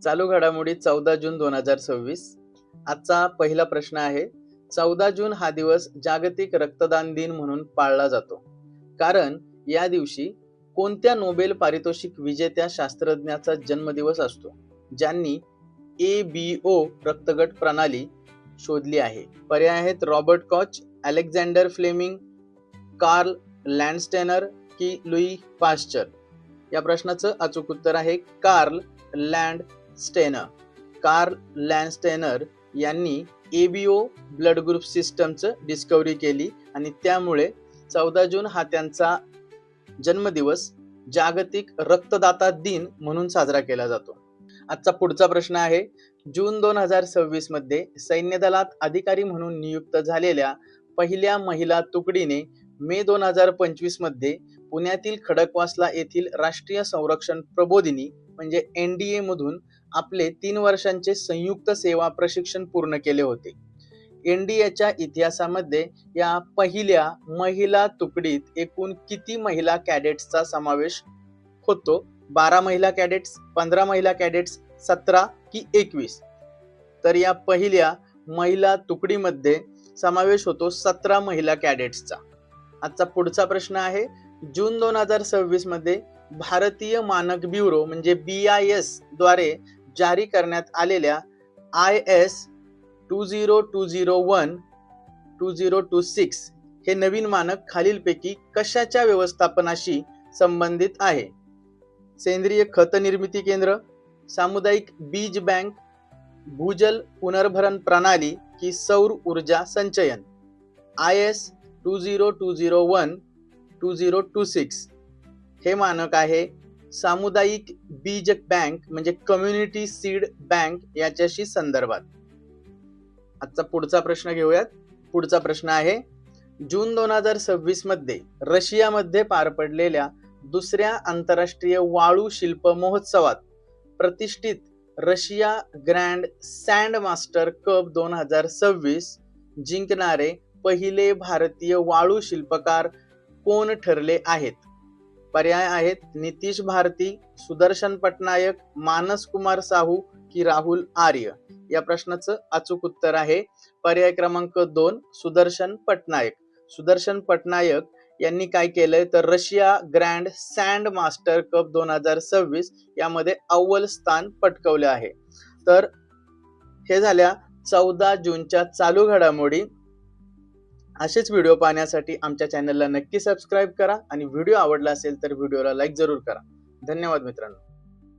चालू घडामोडी 14 जून 2026. आजचा पहिला प्रश्न आहे. 14 जून हा दिवस जागतिक रक्तदान दिन म्हणून पाळला जातो. कारण या दिवशी कोणत्या नोबेल पारितोषिक विजेत्या शास्त्रज्ञाचा जन्मदिवस असतो, ज्यांनी ABO रक्तगट प्रणाली शोधली आहे? पर्याय आहेत Robert Koch, Alexander Fleming, Karl Landsteiner की लुई पाश्चर. या प्रश्नाचं अचूक उत्तर आहे कार्ल लँडस्टेनर. कार्ल लँडस्टेनर यांनी ABO ब्लड ग्रुप सिस्टमचं डिस्कवरी केली आणि त्यामुळे 14 जून हा त्यांचा जन्मदिवस जागतिक रक्तदाता दिन म्हणून साजरा केला जातो. आजचा पुढचा प्रश्न आहे. जून 2026 मध्ये सैन्य दलात अधिकारी म्हणून नियुक्त झालेल्या पहिल्या महिला तुकडीने मे 2025 मध्ये पुण्यातील खडकवासला येथील राष्ट्रीय संरक्षण प्रबोधिनी म्हणजे NDA मधून आपले 3 वर्षांचे संयुक्त सेवा प्रशिक्षण पूर्ण केले होते. NDAच्या इतिहासामध्ये या पहिल्या महिला तुकडीत एकूण किती महिला कॅडेट्सचा समावेश होतो? 12 महिला कॅडेट्स, 15 महिला कॅडेट्स, 17 की 21? तर या पहिल्या महिला तुकडीमध्ये समावेश होतो 17 महिला कॅडेट्सचा. आजचा पुढचा प्रश्न आहे. जून 2026 मध्ये भारतीय मानक ब्युरो म्हणजे BIS द्वारे जारी करण्यात आलेल्या IS 20201-2026 हे नवीन मानक खालीलपैकी कशाच्या व्यवस्थापनाशी संबंधित आहे? सेंद्रिय खत निर्मिती केंद्र, सामुदायिक बीज बँक, भूजल पुनर्भरण प्रणाली की सौर ऊर्जा संचयन? IS 20201-2026 हे मानक आहे सामुदायिक बीज बँक म्हणजे कम्युनिटी सीड बँक याच्याशी संदर्भात. आजचा पुढचा प्रश्न घेऊयात. पुढचा प्रश्न आहे. जून 2026 मध्ये रशियामध्ये पार पडलेल्या दुसऱ्या आंतरराष्ट्रीय वाळू शिल्प महोत्सवात प्रतिष्ठित Russia grand sand master cup 2026 जिंकणारे पहिले भारतीय वाळू शिल्पकार कोण ठरले आहेत? पर्याय आहेत नितीश भारती, सुदर्शन पटनायक, मानस कुमार साहू की राहुल आर्य. या प्रश्नाचं अचूक उत्तर आहे पर्याय क्रमांक 2 सुदर्शन पटनायक. सुदर्शन पटनायक यांनी काय केलंय तर Russia grand sand master cup 2026 यामध्ये अव्वल स्थान पटकवले आहे. तर हे झाल्या 14 जूनच्या चालू घडामोडी. असेच व्हिडिओ पाहण्यासाठी आमच्या चॅनलला नक्की सबस्क्राईब करा आणि व्हिडिओ आवडला असेल तर व्हिडिओला लाईक जरूर करा. धन्यवाद मित्रांनो.